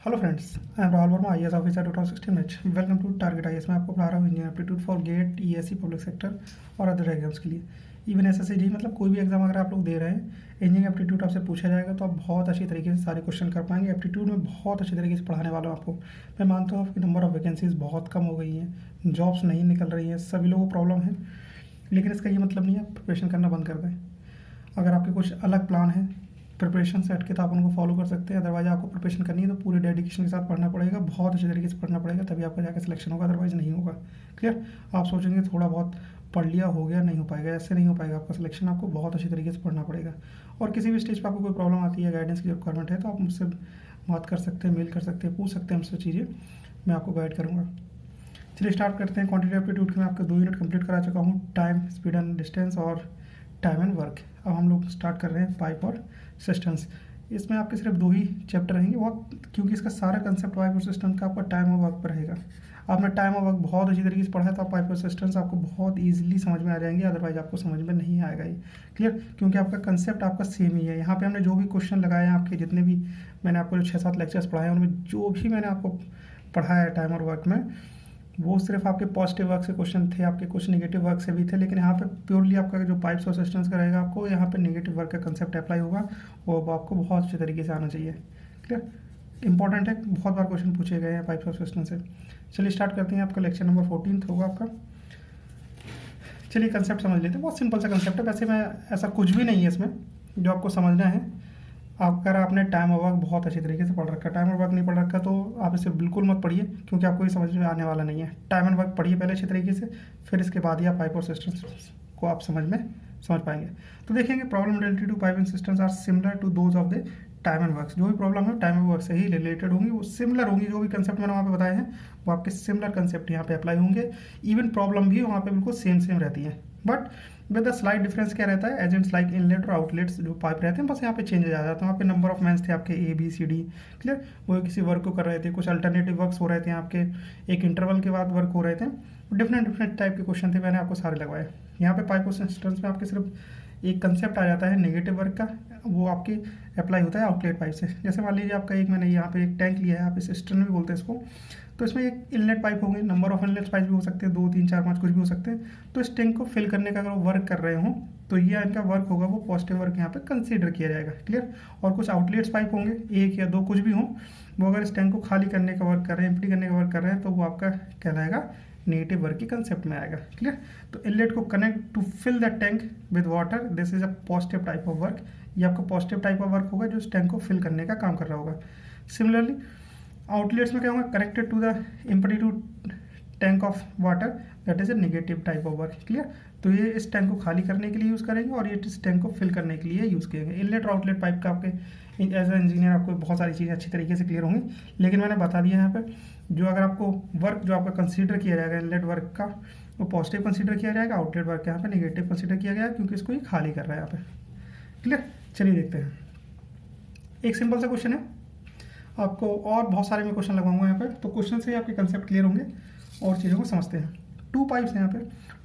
Hello friends, I am Rahul Verma, IAS officer 2016 batch. Welcome to target IAS. मैं आपको पढ़ा रहा हूँ Indian aptitude for GATE, ESC, public sector और अदर एग्जाम्स के लिए। इवन एसएससी, मतलब कोई भी एग्जाम अगर आप लोग दे रहे हैं, इंजीनियरिंग एप्टीट्यूड आपसे पूछा जाएगा तो आप बहुत अच्छी तरीके से सारे क्वेश्चन कर पाएंगे। एप्टीट्यूड में बहुत अच्छी तरीके से पढ़ाने वाला हूँ आपको। मैं मानता हूँ आपकी नंबर ऑफ वैकेंसीज बहुत कम हो गई हैं, जॉब्स नहीं निकल रही हैं, सभी लोगों को प्रॉब्लम है, लेकिन इसका ये मतलब नहीं है प्रिपरेशन करना बंद कर दें। अगर आपके कुछ अलग प्लान है प्रिपरेशन सेट के, तो आप उनको फॉलो कर सकते हैं। अदरवाइज आपको प्रिपरेशन करनी है तो पूरे डेडिकेशन के साथ पढ़ना पड़ेगा, बहुत अच्छे तरीके से पढ़ना पड़ेगा, तभी आपका जाकर सिलेक्शन होगा, अदरवाइज नहीं होगा। क्लियर? आप सोचेंगे थोड़ा बहुत पढ़ लिया हो गया, नहीं हो पाएगा, ऐसे नहीं हो पाएगा आपका सिलेक्शन। आपको बहुत अच्छी तरीके से पढ़ना पड़ेगा। और किसी भी स्टेज पर आपको कोई प्रॉब्लम आती है, गाइडेंस की रिक्वायरमेंट है, तो आप मुझसे बात कर सकते हैं, मेल कर सकते हैं, पूछ सकते हैं हमसे चीज़ें, मैं आपको गाइड करूँगा। चलिए स्टार्ट करते हैं। क्वांटिटी एप्टीट्यूड के मैं आपके 2 यूनिट कंप्लीट करा चुका हूँ, टाइम, स्पीड एंड डिस्टेंस और टाइम एंड वर्क। अब हम लोग स्टार्ट कर रहे हैं पाइप और सिस्टम्स। इसमें आपके सिर्फ 2 ही चैप्टर रहेंगे, वो क्योंकि इसका सारा कंसेप्ट पाइप और सिस्टम का आपका टाइम और वर्क पर रहेगा। आपने टाइम और वर्क बहुत अच्छी तरीके से पढ़ा है तो आप पाइप और सिस्टम्स आपको बहुत ईजिली समझ में आ जाएंगे, अदरवाइज आपको समझ में नहीं आएगा ये। क्लियर? क्योंकि आपका कंसेप्ट आपका सेम ही है। यहाँ पे हमने जो भी क्वेश्चन लगाए हैं, आपके जितने भी मैंने आपको जो 6-7 लेक्चर्स पढ़ाए हैं, उनमें जो भी मैंने आपको पढ़ाया है टाइम और वर्क में, वो सिर्फ आपके पॉजिटिव वर्क से क्वेश्चन थे, आपके कुछ नेगेटिव वर्क से भी थे, लेकिन यहाँ पे प्योरली आपका जो पाइप्स और सिस्टम्स का रहेगा, आपको यहाँ पे नेगेटिव वर्क का कंसेप्ट अप्लाई होगा, वो आपको बहुत अच्छे तरीके से आना चाहिए। क्लियर? इंपॉर्टेंट है, बहुत बार क्वेश्चन पूछे गए हैं पाइप्स और सिस्टम से। चलिए स्टार्ट करते हैं। आपका लेक्चर नंबर 14 होगा आपका। चलिए कंसेप्ट समझ लेते हैं। बहुत सिंपल सा कंसेप्ट है, वैसे मैं ऐसा कुछ भी नहीं है इसमें जो आपको समझना है। अगर आपने टाइम और वर्क बहुत अच्छे तरीके से पढ़ रखा है, टाइम और वर्क नहीं पढ़ रखा तो आप इसे बिल्कुल मत पढ़िए, क्योंकि आपको ये समझ में आने वाला नहीं है। टाइम एंड वर्क पढ़िए पहले अच्छे तरीके से, फिर इसके बाद ही आप पाइप और सिस्टम्स को आप समझ पाएंगे। तो देखेंगे problem related to pipe and systems are similar to those of the time and work. जो भी प्रॉब्लम है टाइम एंड वर्क से ही रिलेटेड होंगी, वो सिमिलर होंगी। जो भी कंसेप्ट मैंने वहाँ पे बताए हैं वो आपके सिमिलर कंसेप्ट यहाँ पे अप्लाई होंगे। इवन प्रॉब्लम भी वहाँ पे बिल्कुल सेम रहती है, but with the slight difference क्या रहता है, एजेंट्स लाइक इनलेट और आउटलेट्स जो पाइप रहते हैं, बस यहाँ पे चेंज आ जाता है। वहाँ पे नंबर ऑफ मैन्स थे आपके A B C D। Clear? वो किसी वर्क को कर रहे थे, कुछ अल्टरनेटिव वर्क्स हो रहे थे आपके, एक इंटरवल के बाद वर्क हो रहे थे, डिफरेंट टाइप के क्वेश्चन थे, मैंने आपको सारे लगवाए। यहाँ पे पाइप और सिस्टम्स में आपके सिर्फ एक कंसेप्ट आ जाता है नेगेटिव वर्क का, वो आपकी अप्लाई होता है आउटलेट पाइप से। जैसे मान लीजिए आपका मैंने यहाँ पे एक टैंक लिया है, आप इसे सिस्टम भी बोलते हैं इसको, तो इसमें एक इनलेट पाइप होंगे, नंबर ऑफ इनलेट पाइप भी हो सकते हैं, 2 3 4 5 कुछ भी हो सकते हैं। तो इस टैंक को फिल करने का अगर वो वर्क कर रहे हो, तो ये इनका वर्क होगा, वो पॉजिटिव वर्क यहाँ पे कंसीडर किया जाएगा। क्लियर? और कुछ आउटलेट्स पाइप होंगे, 1 या 2 कुछ भी हो, वो अगर इस टैंक को खाली करने का वर्क कर रहे हैं, एम्प्टी करने का वर्क कर रहे हैं, तो वो आपका कहलाएगा नेगेटिव वर्क की कंसेप्ट में आएगा। क्लियर? तो इनलेट को connect to fill the tank with water, this is a positive type of work. ये आपका पॉजिटिव टाइप ऑफ वर्क होगा जो इस टैंक को फिल करने का काम कर रहा होगा। सिमिलरली आउटलेट्स में क्या होगा, connected to the empty to tank of water, that is a negative type of work. Clear? तो ये इस टैंक को खाली करने के लिए यूज़ करेंगे और ये इस टैंक को फिल करने के लिए यूज़ करेंगे। इनलेट और आउटलेट पाइप का आपके एज ए इंजीनियर आपको बहुत सारी चीज़ें अच्छी तरीके से क्लियर होंगी, लेकिन मैंने बता दिया यहाँ पे जो अगर आपको वर्क जो आपका कंसीडर किया जाएगा इनलेट वर्क का, वो पॉजिटिव कंसीडर किया जाएगा, आउटलेट वर्क यहाँ पे नेगेटिव कंसीडर किया गया, क्योंकि इसको ये खाली कर रहा है यहाँ पे। क्लियर? चलिए देखते हैं। एक सिंपल सा क्वेश्चन है, आपको और बहुत सारे मैं क्वेश्चन लगाऊंगा यहाँ पे, तो क्वेश्चन से आपके कंसेप्ट क्लियर होंगे और चीज़ों को समझते हैं। 2 पाइप्स हैं यहाँ पे,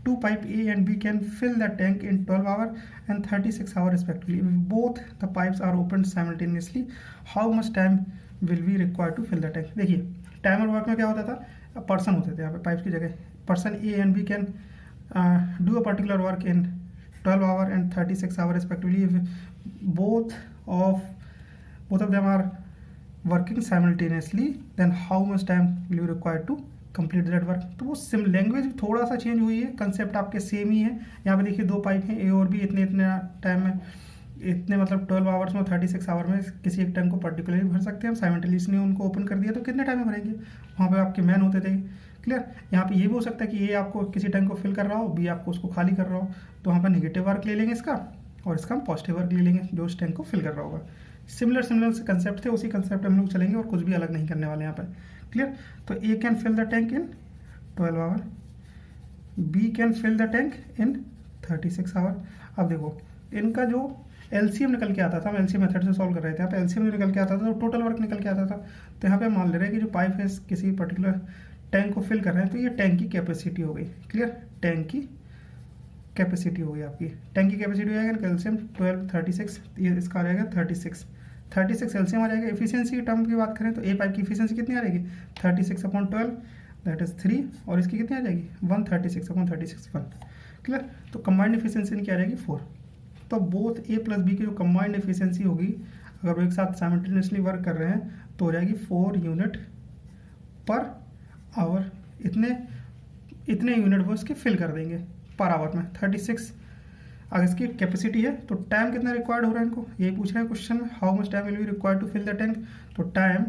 2 pipe A and B can fill the tank in 12 hour and 36 hour respectively. Both the pipes are opened simultaneously. How much time will be required to fill the tank? देखिए टाइम और work में क्या होता था, person होते थे यहाँ पे पाइप्स की जगह। Person A and B can do a particular work in 12 hour and 36 hour respectively. If both of them are working simultaneously, then how much time will be required to complete that work. तो वो SIM language थोड़ा सा change हुई है, concept आपके same ही है। यहाँ पे देखिए 2 पाइप हैं A और B, इतने टाइम में, इतने मतलब 12 आवर्स में 36 आवर में किसी एक टैंक को पर्टिकुलरली भर सकते हैं हम। साइमल्टेनियसली उनको ओपन कर दिया तो कितने टाइम में भरेंगे, वहाँ पे आपके मैन होते थे। क्लियर? यहाँ पे ये भी हो सकता है कि A आपको किसी टैंक को फिल कर रहा हो, B आपको उसको खाली कर रहा हो, तो वहाँ पर नेगेटिव वर्क ले लेंगे इसका, और इसका हम पॉजिटिव वर्क ले लेंगे जो उस टैंक को फिल कर रहा होगा। सिमिलर से कंसेप्ट थे, उसी कंसेप्ट हम लोग चलेंगे और कुछ भी अलग नहीं करने वाले यहाँ पे। क्लियर? तो A can fill the tank in 12 hour, B can fill the tank in 36 hour. अब देखो इनका जो एलसीएम निकल के आता था, हम एलसीएम मेथड से सॉल्व कर रहे थे, यहाँ पे एलसीएम निकल के आता था तो टोटल वर्क निकल के आता था। तो यहाँ पे मान ले रहे हैं कि जो पाइप है किसी पर्टिकुलर टैंक को फिल कर रहे हैं, तो ये टैंक की कैपेसिटी हो गई। क्लियर? टैंक की कैपेसिटी हो गई आपकी, टैंक की कैपेसिटी हो जाएगा कैल्शियम 12 36, ये इसका आ जाएगा 36 36 एलसीएम आ जाएगा। एफिशिएंसी की टर्म की बात करें तो ए पाइप की एफिशिएंसी कितनी आ जाएगी 36/12 दैट इज 3 और इसकी कितनी आ जाएगी 136/36 क्लियर। तो कंबाइंड एफिशिएंसी इनकी आ जाएगी 4। तो बोथ ए प्लस बी की जो कंबाइंड एफिशिएंसी होगी अगर वो एक साथ साइमल्टेनियसली वर्क कर रहे हैं तो हो जाएगी 4 यूनिट पर आवर। इतने यूनिट वो इसके फिल कर देंगे पर आवर में। 36 अगर इसकी कैपेसिटी है तो टाइम कितना रिक्वायर्ड हो रहा है इनको यही पूछ रहे हैं क्वेश्चन में, how much time will be required to fill the tank. तो टाइम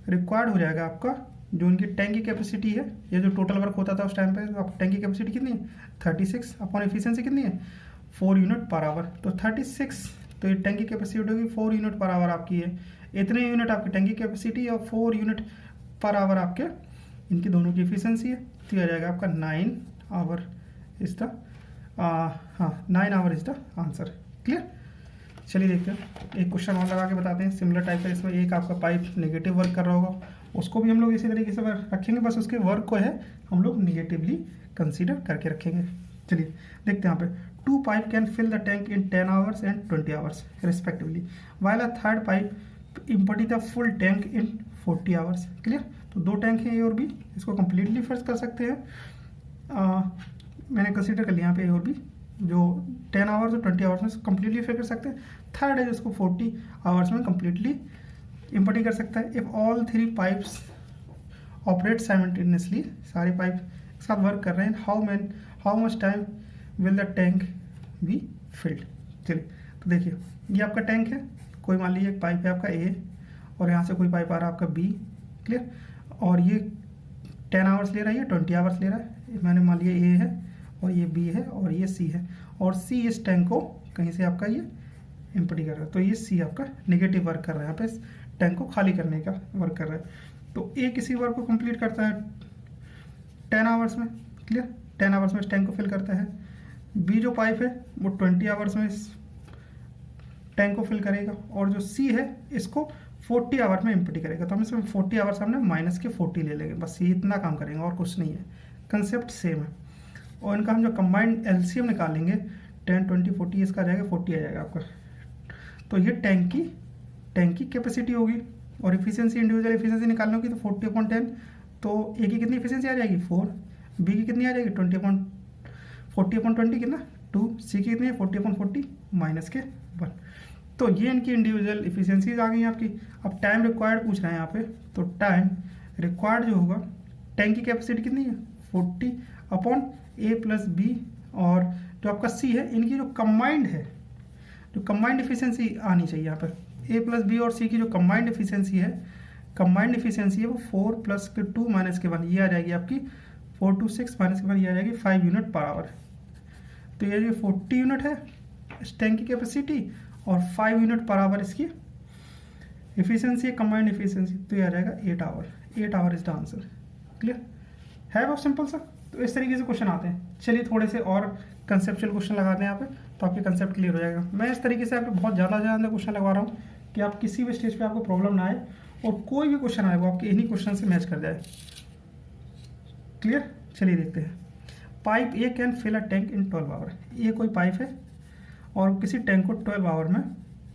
रिक्वायर्ड हो जाएगा आपका जो उनकी टैंक की कैपेसिटी है, ये जो टोटल वर्क होता था उस टाइम पे, तो आप टैंक की कैपेसिटी कितनी है 36 अपॉन एफिशिएंसी कितनी है 4 यूनिट पर आवर। तो 36 तो ये टैंक की कैपेसिटी होगी 4 यूनिट पर आवर आपकी है। इतने यूनिट आपकी टैंक की कैपेसिटी और 4 यूनिट पर आवर आपके इनकी दोनों की एफिशिएंसी है। तो ये आ जाएगा आपका 9 our is the 9 our is the answer. Clear. चलिए देखते हैं एक क्वेश्चन और लगा के बताते हैं सिमिलर टाइप का। इसमें एक आपका पाइप नेगेटिव वर्क कर रहा होगा, उसको भी हम लोग इसी तरीके से रखेंगे, बस उसके वर्क को है हम लोग नेगेटिवली कंसीडर करके रखेंगे। चलिए देखते हैं यहाँ पे 2 pipe can fill the tank in 10 hours and 20 hours respectively while a third pipe empty the full tank in 40 hours. Clear. तो 2 टैंक हैं ए और बी, इसको कंप्लीटली फिल कर सकते हैं। मैंने कंसीडर कर लिया यहाँ पे ए और बी, जो 10 आवर्स और 20 आवर्स में कंप्लीटली फिल कर सकते हैं। थर्ड है जिसको 40 आवर्स में कंप्लीटली इम्पटी कर सकता है। If all 3 pipes operate simultaneously, सारे पाइप एक साथ वर्क कर रहे हैं, how much time will the tank be filled. चलिए तो देखिए ये आपका टैंक है, कोई मान लीजिए एक पाइप है आपका ए और यहाँ से कोई पाइप आ रहा है आपका बी। क्लियर। और ये 10 आवर्स ले रहा है, ये 20 आवर्स ले रहा है। मैंने मान लिया ए है और ये बी है और ये सी है, और सी इस टैंक को कहीं से आपका ये एम्प्टी कर रहा है। तो ये सी आपका नेगेटिव वर्क कर रहा है, यहाँ पे इस टैंक को खाली करने का वर्क कर रहा है। तो ए किसी वर्क को कंप्लीट करता है 10 आवर्स में। क्लियर। 10 आवर्स में इस टैंक को फिल करता है। बी जो पाइप है वो 20 आवर्स में इस टैंक को फिल करेगा, और जो सी है इसको 40 आवर में एम्प्टी करेगा। तो हम इसमें 40 आवर्स हमने माइनस के 40 ले लेंगे, बस ये इतना काम करेंगे और कुछ नहीं है। कंसेप्ट सेम है। और इनका हम जो कंबाइंड एलसीएम निकालेंगे 10 20 40 इसका आ जाएगा 40 आ जाएगा आपका। तो ये टैंक की कैपेसिटी होगी और एफिशिएंसी इंडिविजुअल एफिशिएंसी निकालनी होगी तो 40/10। तो ए की कितनी एफिशिएंसी आ जाएगी 4, बी की कितनी आ जाएगी 40/20 कितना 2, सी की कितनी है 40/40 माइनस के 1। तो ये इनकी इंडिविजुअल एफिशिएंसीज आ गई आपकी। अब टाइम रिक्वायर्ड पूछ रहे हैं यहाँ पे, तो टाइम रिक्वायर्ड जो होगा टैंक की कैपेसिटी कितनी है 40 अपॉन ए प्लस बी और जो आपका सी है, इनकी जो कंबाइंड है, जो कंबाइंड एफिशिएंसी आनी चाहिए यहाँ पर ए प्लस बी और सी की जो कंबाइंड एफिशिएंसी है वो 4 प्लस के 2 माइनस के 1 ये आ जाएगी आपकी 4 to 6 माइनस के 1 ये आ जाएगी 5 यूनिट पर आवर। तो ये जो 40 यूनिट है इस टैंक की कैपेसिटी और 5 यूनिट पर आवर इसकी एफिशिएंसी है, कंबाइंड एफिशिएंसी। तो ये आ जाएगा 8 our is the answer. Clear है, बहुत सिंपल सा। तो इस तरीके से क्वेश्चन आते हैं। चलिए थोड़े से और कंसेप्चुअल क्वेश्चन लगाते हैं यहाँ पे, तो आपके कंसेप्ट क्लियर हो जाएगा। मैं इस तरीके से आपको बहुत ज़्यादा क्वेश्चन लगवा रहा हूँ कि आप किसी भी स्टेज पे आपको प्रॉब्लम ना आए और कोई भी क्वेश्चन आए वो आपके इन्हीं क्वेश्चन से मैच कर जाए। क्लियर। चलिए देखते हैं। Pipe A can fill a tank in 12 hour. ये कोई पाइप है और किसी टैंक को 12 आवर में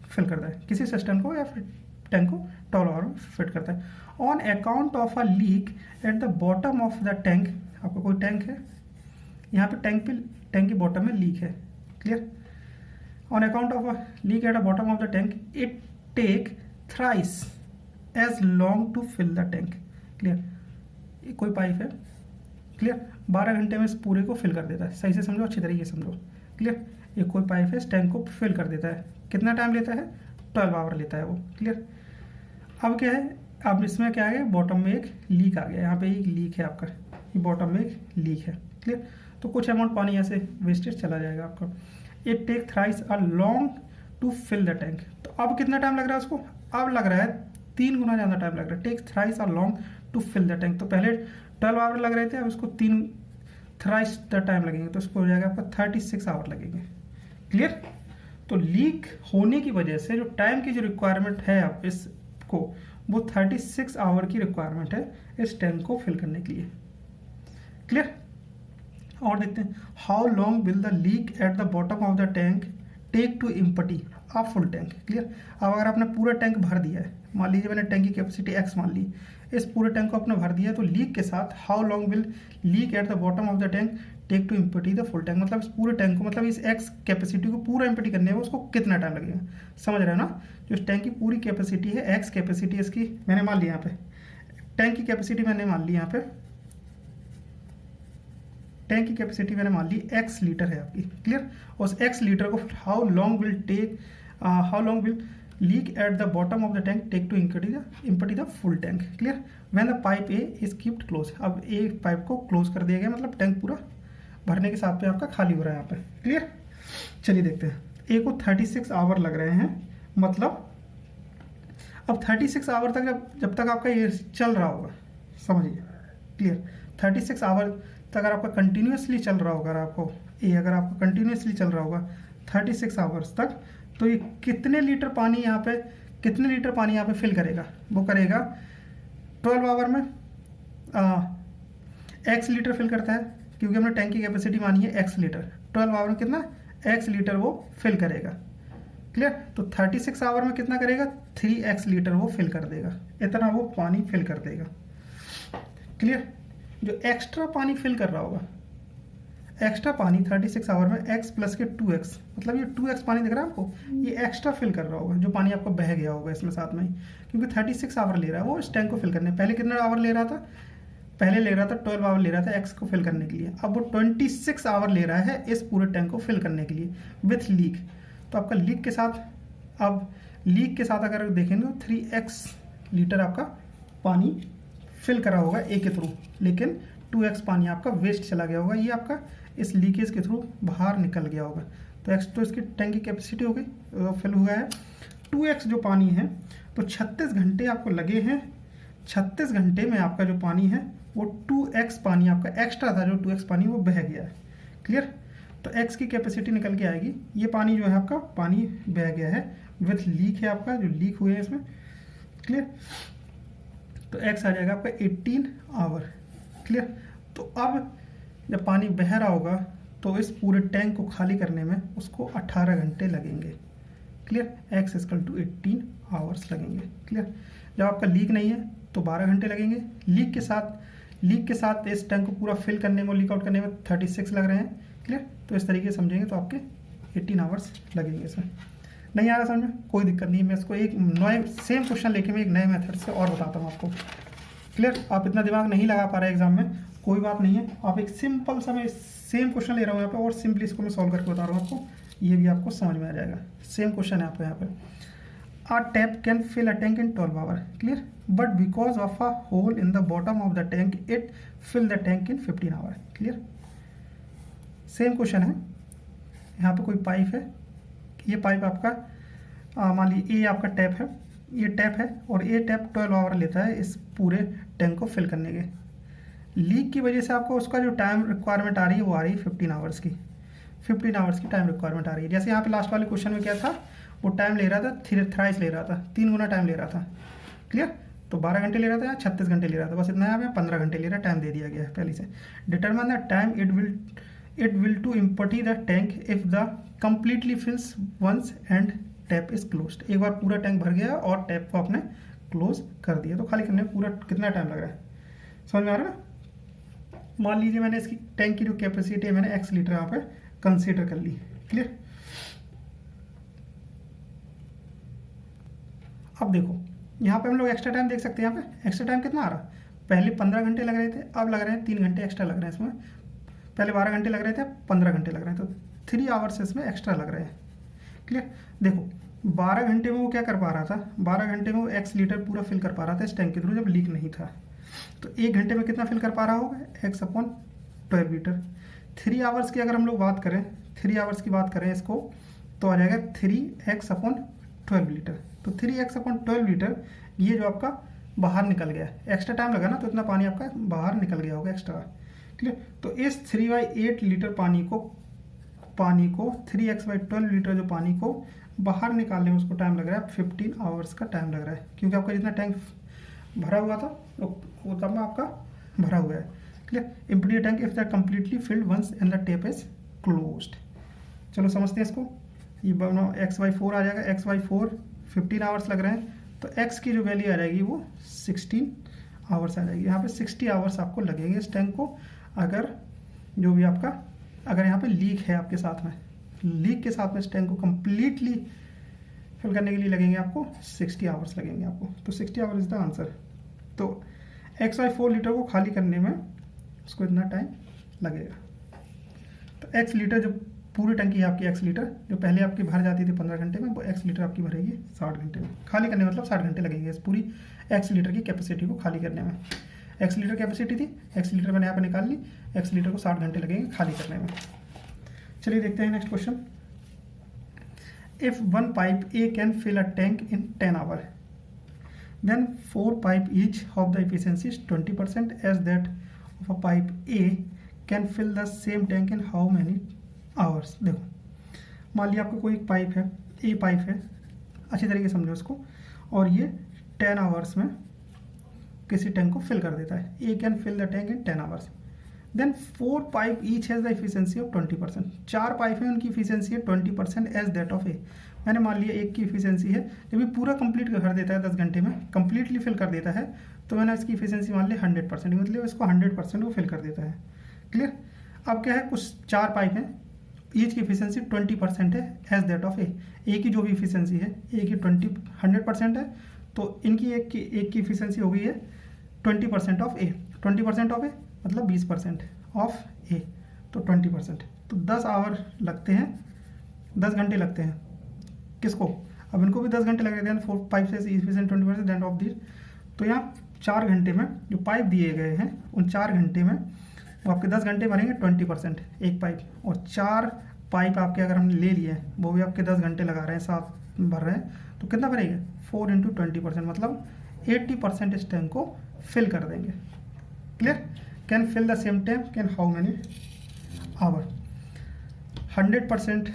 फिल करता है, किसी सिस्टम को या फिर टैंक को 12 आवर में फिट करता है। On account of a leak at the bottom of the tank, आपका कोई टैंक है, यहाँ पे टैंक की बॉटम में लीक है। Clear. On account of a leak at the bottom of the tank it take thrice as long to fill the tank. Clear. ये कोई पाइप है, क्लियर, 12 घंटे में इस पूरे को फिल कर देता है। सही से समझो, अच्छी तरीके से समझो। क्लियर। ये कोई पाइप है, इस टैंक को फिल कर देता है। कितना टाइम लेता है 12 आवर लेता है वो। क्लियर। अब क्या है, अब इसमें क्या है, बॉटम में एक लीक आ गया। यहाँ पे एक लीक है आपका, ये बॉटम में एक लीक है। क्लियर। तो कुछ अमाउंट पानी यहाँ से वेस्टेज चला जाएगा आपका। It take thrice a long to fill the tank. तो अब कितना टाइम लग रहा है उसको, अब लग रहा है 3 गुना ज़्यादा टाइम लग रहा है। Take thrice a long to fill the tank. तो पहले 12 आवर लग रहे थे, अब इसको 3 थ्राइस द टाइम लगेंगे, तो इसको हो जाएगा आपका 36 आवर लगेंगे। क्लियर। तो लीक होने की वजह से जो टाइम की जो रिक्वायरमेंट है आप इसको, वो 36 आवर की रिक्वायरमेंट है इस टैंक को फिल करने के लिए। क्लियर। और देखते हैं, how long will the leak at the bottom of the tank take to empty. आप फुल टैंक। क्लियर। अब अगर आपने पूरा टैंक भर दिया है, मान लीजिए मैंने टैंक की कैपेसिटी x मान ली, इस पूरे टैंक को आपने भर दिया, तो लीक के साथ how long will leak at the bottom of the tank take to empty the full tank, मतलब इस पूरे टैंक को, मतलब इस x कैपेसिटी को पूरा एम्प्टी करने में उसको कितना टाइम लगेगा। समझ रहे हो ना। जो इस टैंक की पूरी कैपेसिटी है, x कैपेसिटी इसकी मैंने मान ली, यहाँ पे टैंक की कैपेसिटी मैंने मान ली, यहाँ पे टैंक की कैपेसिटी मैंने मान ली x लीटर है आपकी। क्लियर। उस x लीटर को how long will leak at the bottom of the tank take to empty the full tank. Clear. When the pipe A is keeped close, अब A pipe को close कर दिया गया, मतलब टैंक पूरा भरने के साथ पे आपका खाली हो रहा है यहाँ पे। क्लियर। चलिए देखते हैं, ए को 36 आवर लग रहे हैं, मतलब अब 36 आवर तक जब तक आपका ये चल रहा होगा, समझिए। क्लियर। 36 आवर तक अगर आपका कंटिन्यूसली चल रहा होगा, अगर आपका कंटिन्यूसली चल रहा होगा 36 आवर्स तक, तो ये कितने लीटर पानी यहाँ पे फिल करेगा, वो करेगा 12 आवर में x लीटर फिल करता है, क्योंकि हमने टैंक की कैपेसिटी मानी है x लीटर। 12 आवर में कितना x लीटर वो फिल करेगा। क्लियर। तो 36 आवर में कितना करेगा, 3x लीटर वो फिल कर देगा, इतना वो पानी फिल कर देगा। क्लियर। जो एक्स्ट्रा पानी फिल कर रहा होगा, एक्स्ट्रा पानी 36 आवर में x प्लस के 2x, मतलब ये 2x पानी दिख रहा है आपको, ये एक्स्ट्रा फिल कर रहा होगा, जो पानी आपको बह गया होगा इसमें साथ में ही, क्योंकि 36 आवर ले रहा है वो इस टैंक को फिल करने। पहले कितना आवर ले रहा था, पहले ले रहा था 12 आवर ले रहा था x को फिल करने के लिए, अब वो 26 आवर ले रहा है इस पूरे टैंक को फिल करने के लिए विथ लीक। तो आपका लीक के साथ, अब लीक के साथ अगर देखेंगे तो 3x लीटर आपका पानी फिल करा होगा ए के थ्रू, लेकिन 2x पानी आपका वेस्ट चला गया होगा, ये आपका इस लीकेज के थ्रू बाहर निकल गया होगा। तो x तो इसकी टैंक की कैपेसिटी हो गई, फिल हुआ है। 2x जो पानी है, तो 36 घंटे आपको लगे हैं, 36 घंटे में आपका जो पानी है वो 2x पानी आपका एक्स्ट्रा था, जो 2x पानी वो बह गया है। क्लियर। तो x की कैपेसिटी निकल के आएगी, ये पानी जो है आपका पानी बह गया है विथ लीक है आपका, जो लीक हुए हैं इसमें। क्लियर। तो x आ जाएगा आपका 18 आवर। क्लियर। तो अब जब पानी बह रहा होगा तो इस पूरे टैंक को खाली करने में उसको 18 घंटे लगेंगे। Clear. x equal to 18 hours लगेंगे। क्लियर। जब आपका लीक नहीं है तो 12 घंटे लगेंगे। लीक के साथ इस टैंक को पूरा फिल करने में, लीक आउट करने में 36 लग रहे हैं। क्लियर। तो इस तरीके से समझेंगे तो आपके 18 आवर्स लगेंगे इसमें। नहीं आ रहा समझ में, कोई दिक्कत नहीं है, मैं इसको एक नए सेम क्वेश्चन लेके मैं एक नए मेथड से और बताता हूँ आपको। क्लियर। आप इतना दिमाग नहीं लगा पा रहे एग्जाम में, कोई बात नहीं है, आप एक सिंपल सा, मैं सेम क्वेश्चन ले रहा हूँ यहाँ पे और सिंपली इसको मैं सॉल्व करके बता रहा हूँ आपको, ये भी आपको समझ में आ जाएगा। सेम क्वेश्चन है आपको यहाँ पे, a tap can fill a tank in 12 hours. Clear. But because of a hole in the bottom of the tank, it fill the tank in 15 hours. Clear. Same question है, यहाँ पे कोई pipe है, ये पाइप आपका मान लीजिए ये आपका टैप है, ये टैप है और ये टैप 12 आवर लेता है इस पूरे टैंक को फिल करने के। लीक की वजह से आपको उसका जो टाइम रिक्वायरमेंट आ रही है वो आ रही है 15 आवर्स की, 15 आवर्स की टाइम रिक्वायरमेंट आ रही है। जैसे यहाँ पे लास्ट वाले क्वेश्चन में क्या था, वो टाइम ले रहा था, थ्राइस ले रहा था, 3 गुना टाइम ले रहा था। क्लियर। तो 12 घंटे ले रहा था या 36 घंटे ले रहा था, बस इतना यहाँ पे 15 घंटे ले रहा है, टाइम दे दिया गया है पहले से। Determine the time it will to empty the tank if the completely fills once and tap is closed. एक बार पूरा टैंक भर गया और टैप को आपने क्लोज कर दिया, तो खाली करने में पूरा कितना टाइम लग रहा है, समझ में आ रहा है ना। मान लीजिए मैंने इसकी टैंक की जो कैपेसिटी है मैंने x लीटर यहाँ पे कंसीडर कर ली। क्लियर। अब देखो यहाँ पे हम लोग एक्स्ट्रा टाइम देख सकते हैं, यहाँ पे एक्स्ट्रा टाइम कितना आ रहा है, पहले 15 घंटे लग रहे थे, अब लग रहे हैं 3 घंटे एक्स्ट्रा लग रहे हैं इसमें। पहले 12 घंटे लग रहे थे, 15 घंटे लग रहे हैं, तो 3 आवर्स इसमें एक्स्ट्रा लग रहे हैं। क्लियर। देखो 12 घंटे में वो क्या कर पा रहा था, 12 घंटे में वो x लीटर पूरा फिल कर पा रहा था इस टैंक के थ्रू जब लीक नहीं था। तो 1 घंटे में कितना फिल कर पा रहा होगा, x/12 लीटर। 3 आवर्स की अगर हम लोग बात करें, 3 आवर्स की बात करें इसको, तो आ जाएगा 3x/12 लीटर। तो 3x/12 लीटर ये जो आपका बाहर निकल गया, एक्स्ट्रा टाइम लगा ना, तो इतना पानी आपका बाहर निकल गया होगा एक्स्ट्रा। क्लियर। तो इस 3/8 लीटर पानी को 3x/12 लीटर जो पानी को बाहर निकालने में उसको टाइम लग रहा है 15 आवर्स का टाइम लग रहा है, क्योंकि आपका जितना टैंक भरा हुआ था वो तब में आपका भरा हुआ है। Clear. Empty tank if the completely filled once and the tap is closed. चलो समझते हैं इसको। ये दोनों x/4 आ जाएगा, x/4 15 आवर्स लग रहे हैं, तो x की जो वैल्यू आ जाएगी वो 16 आवर्स आ जाएगी। यहाँ पे 60 आवर्स आपको लगेंगे इस टैंक को, अगर जो भी आपका अगर यहाँ पे लीक है आपके साथ में, लीक के साथ में इस टैंक को कम्प्लीटली फिल करने के लिए लगेंगे आपको 60 आवर्स लगेंगे आपको। तो 60 आवर्स इज द आंसर। तो x/4 लीटर को खाली करने में उसको इतना टाइम लगेगा। तो x लीटर जो पूरी टंकी है आपकी, x लीटर जो पहले आपकी भर जाती थी 15 घंटे में, वो x लीटर आपकी भरेगी 60 घंटे में। खाली करने में मतलब 60 घंटे लगेंगे इस पूरी x लीटर की कैपेसिटी को खाली करने में। x लीटर कैपेसिटी थी, x लीटर मैंने यहाँ पे निकाल ली, x लीटर को 60 घंटे लगेंगे खाली करने में। चलिए देखते हैं next question. If one pipe A can fill a tank in 10 hour, then 4 pipe each of the efficiency is 20% as that of a pipe A can fill the same tank in how many hours। देखो मान लिया आपका कोई एक pipe है, A pipe है, अच्छी तरीके से समझो उसको, और ये 10 आवर्स में किसी टैंक को फिल कर देता है। A can fill the tank in 10 hours, then 4 pipe each has the efficiency of 20%। 4 pipe है, उनकी इफिशियंसी है 20% एज दैट ऑफ ए। मैंने मान लिया एक की इफिशियंसी है, जब ये पूरा कंप्लीट कर देता है 10 घंटे में, कंप्लीटली फिल कर देता है, तो मैंने इसकी इफिशियंसी मान ली 100%, मतलब इसको 100% वो फिल कर देता है। क्लियर। अब क्या है, कुछ 4 पाइप हैं, ईच की इफिशियंसी 20% है एज दैट ऑफ ए की जो भी इफिशियंसी है, ए की 100% है, तो इनकी एक की इफिशियंसी हो गई है 20% ऑफ ए। 20% ऑफ ए मतलब 20% ऑफ ए, तो 20%, तो 10 आवर लगते हैं, 10 घंटे लगते हैं किसको, अब इनको भी 10 घंटे लग रहे हैं। 4 पाइप से इफिशिएंट 20% ऑफ दिस, तो यहाँ 4 घंटे में जो पाइप दिए गए हैं उन 4 घंटे में वो आपके 10 घंटे भरेंगे 20% एक पाइप, और 4 पाइप आपके अगर हमने ले लिए हैं वो भी आपके 10 घंटे लगा रहे हैं, 7 भर रहे हैं, तो कितना भरेंगे 4 × 20%, मतलब 80% इस टैंक को फिल कर देंगे। Clear. Can fill the same tank can how many hour. 100%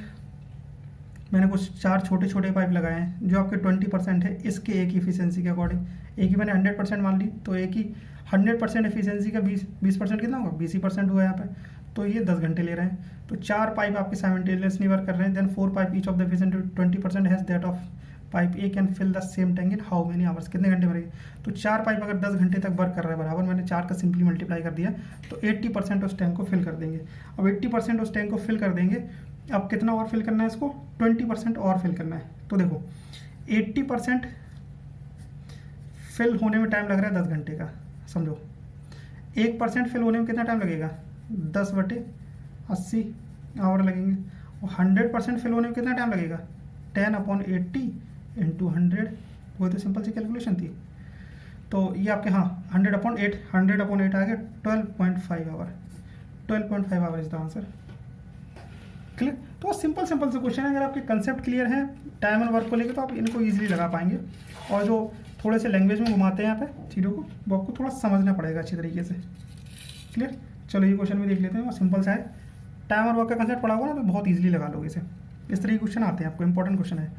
मैंने कुछ 4 छोटे छोटे पाइप लगाए हैं जो आपके 20% है इसके एक ही इफिशियंसी के अकॉर्डिंग। एक ही मैंने 100% मान ली, तो एक ही 100% एफिशिएंसी का 20% कितना होगा, 20% हुआ यहाँ पे, तो ये 10 घंटे ले रहे हैं। तो 4 पाइप आपके साइमल्टेनियसली वर्क कर रहे हैं, then 4 pipe each of the efficiency 20% has that of pipe A can fill the same tank in how many hours. कितने घंटे भरेगी, तो 4 पाइप अगर 10 घंटे तक वर्क कर रहा है बराबर, मैंने 4 का सिंपली मल्टीप्लाई कर दिया, तो 80% उस टैंक को फिल कर देंगे। अब 80% उस टैंक को फिल कर देंगे, अब कितना और फिल करना है इसको, 20% और फिल करना है। तो देखो 80% फिल होने में टाइम लग रहा है 10 घंटे का, समझो 1% फिल होने में कितना टाइम लगेगा, 10/80 आवर लगेंगे, और 100% फिल होने में कितना टाइम लगेगा, 10/80 × 100, वो तो सिंपल सी कैलकुलेशन थी। तो ये आपके हाँ 100/8 आ गया 12.5 hour. 12.5 hour is the answer. Clear. तो सिंपल से क्वेश्चन है, अगर आपके कंसेप्ट क्लियर है टाइम एंड वर्क को लेकर तो आप इनको ईजिली लगा पाएंगे, और जो थोड़े से लैंग्वेज में घुमाते हैं यहाँ पे चीज़ों को, वो आपको थोड़ा समझना पड़ेगा अच्छी तरीके से। क्लियर। चलो ये क्वेश्चन भी देख लेते हैं, और सिंपल सा है, टाइम और वर्क का कंसेप्ट पढ़ा हुआ ना तो बहुत ईजिली लगा लोगे इसे। इस तरह के क्वेश्चन आते हैं आपको, इंपॉर्टेंट क्वेश्चन है।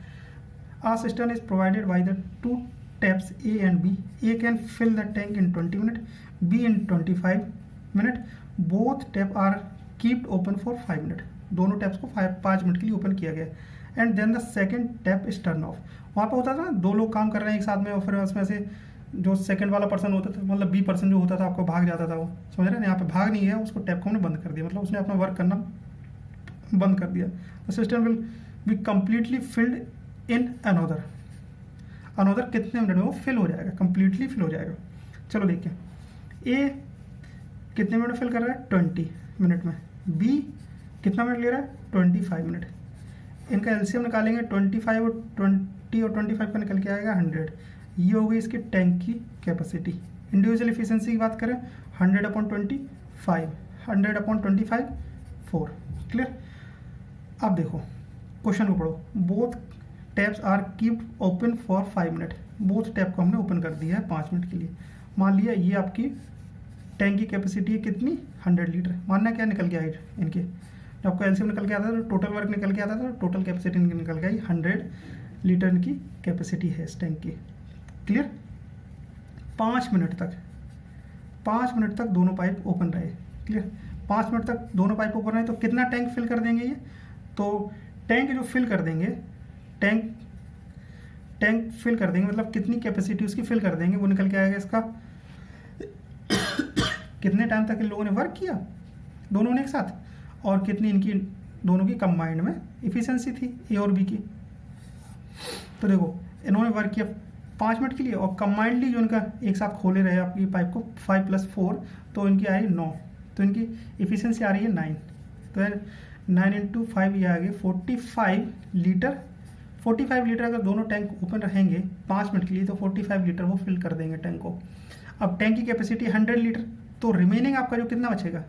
A system is provided by the 2 taps A and B. A can fill the tank in 20 minutes, B in 25 minutes. Both tap are kept open for 5 minutes. दोनों टैप्स को 5 minute के लिए open किया गया, and then the second tap is turn off. वहाँ पर होता था ना 2 लोग काम कर रहे हैं एक साथ में, और फिर उसमें से जो सेकंड वाला पर्सन होता था, मतलब B% जो होता था आपको भाग जाता था, वो समझ रहे हैं, यहाँ पे भाग नहीं गया, उसको टैप को हमने बंद कर दिया, मतलब उसने अपना वर्क करना बंद कर दिया। The system will be completely filled in another कितने मिनट में वो फिल हो जाएगा, कंप्लीटली फिल हो जाएगा। चलो देखिए, ए कितने मिनट में फिल कर रहा है, 20 मिनट में, बी कितना मिनट ले रहा है, 25 मिनट। इनका एलसीएम निकालेंगे, 25 और 20 और 25 का निकल के आएगा 100। ये हो गई इसकी टैंक की कैपेसिटी। इंडिविजुअल एफिशिएंसी की बात करें, 100/25, 100/25 4। क्लियर। अब देखो क्वेश्चन को पढ़ो। Both taps are keeped open for 5 minute. Both tap को हमने ओपन कर दिया है 5 मिनट के लिए। मान लिया ये आपकी टैंक की कैपेसिटी है कितनी, 100 लीटर। मानना क्या निकल गया है इनके, जब आपका एलसीएम निकल के आता था तो टोटल वर्क निकल के आता था, टोटल कैपेसिटी निकल गई 100 लीटर की कैपेसिटी है इस टैंक की। क्लियर। 5 मिनट तक दोनों पाइप ओपन रहे। क्लियर। 5 मिनट तक दोनों पाइप ओपन रहे तो कितना टैंक फिल कर देंगे ये, तो टैंक जो फिल कर देंगे, टैंक फिल कर देंगे मतलब कितनी कैपेसिटी उसकी फिल कर देंगे, वो निकल के आएगा इसका कितने टाइम तक इन लोगों ने वर्क किया दोनों ने एक साथ, और कितनी इनकी दोनों की कंबाइंड में इफिशिएंसी थी ए और बी की। तो देखो इन्होंने वर्क किया 5 मिनट के लिए, और कंबाइंडली जो इनका एक साथ खोले रहे आपकी पाइप को 5 + 4, तो इनकी आ रही 9, तो इनकी इफिशिएंसी आ रही है 9। तो 9 × 5 ये आ गई 45 लीटर। 45 लीटर अगर दोनों टैंक ओपन रहेंगे 5 मिनट के लिए तो 45 लीटर वो फिल कर देंगे टैंक को। अब टैंक की कैपेसिटी 100 लीटर, तो रिमेनिंग आपका जो कितना बचेगा,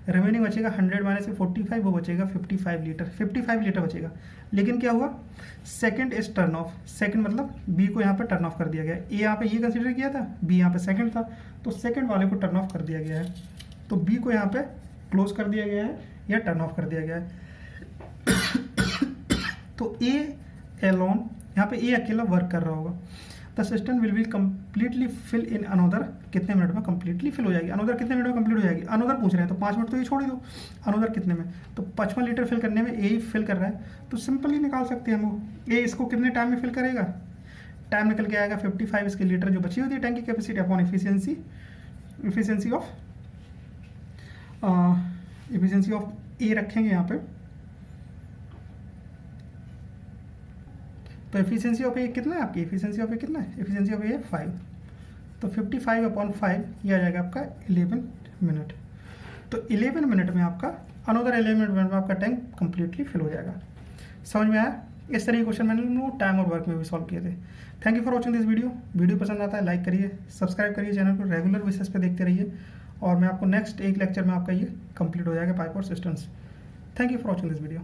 रिमेनिंग बचेगा 100 - 45, वो बचेगा 55 लीटर। 55 लीटर बचेगा। लेकिन क्या हुआ, second is turn of. Second मतलब बी को यहाँ पे टर्न ऑफ कर दिया गया है। ए यहाँ पे ये कंसीडर किया था, बी यहाँ पे सेकंड था, तो सेकंड वाले को टर्न ऑफ कर दिया गया है। तो बी को यहाँ पे क्लोज कर दिया गया है या टर्न ऑफ कर दिया गया है। तो ए एलोन, यहाँ पे ए अकेला वर्क कर रहा होगा। The system will be completely fill in another, कितने मिनट में कम्प्लीटली फिल हो जाएगी, अनोदर कितने मिनट में कंप्लीट हो जाएगी, अनोदर पूछ रहे हैं तो 5 मिनट तो ये छोड़ ही दो, अनोदर कितने में, तो 55 लीटर फिल करने में ए ही फिल कर रहा है, तो सिंपली निकाल सकते हैं हम वो। ए इसको कितने टाइम में फिल करेगा, टाइम निकल के आएगा 55 इसके लीटर जो बची होती है टैंक की कैपेसिटी अपॉन इफिशियंसी ऑफ ए रखेंगे यहाँ पे। तो एफिशिएंसी ऑफ ए कितना है आपकी, एफिशिएंसी ऑफ ए कितना है, एफिशिएंसी ऑफ ए 5, तो 55/5 ये आ जाएगा आपका 11 मिनट। तो 11 मिनट में आपका, अनदर 11 मिनट में आपका टैंक कंप्लीटली फिल हो जाएगा। समझ में आया? इस तरह के क्वेश्चन मैंने टाइम और वर्क में भी सॉल्व किए थे। Thank you for watching this video पसंद आता है लाइक करिए, सब्सक्राइब करिए, चैनल को रेगुलर बेसिस पे देखते रहिए, और मैं आपको नेक्स्ट एक लेक्चर में आपका ये कंप्लीट हो जाएगा पाइप और systems. Thank you for watching this video.